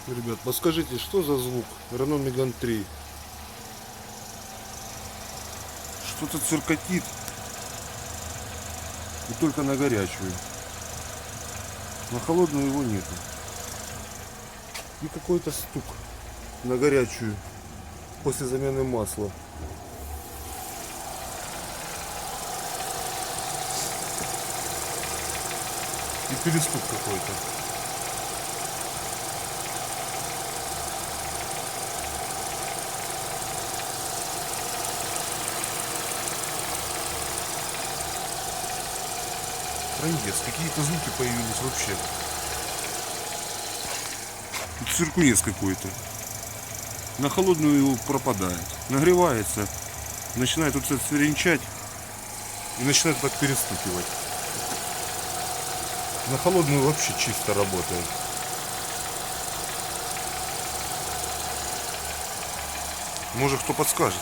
Ребят, подскажите, что за звук? Renault Megane 3. Что-то циркотит. И только на горячую. На холодную его нету. И какой-то стук на горячую после замены масла. И перестук какой-то. Трындец, какие-то звуки появились вообще. Тут циркулец какой-то. На холодную пропадает. Нагревается, начинает вот это свиренчать и начинает так перестукивать. На холодную вообще чисто работает. Может, кто подскажет.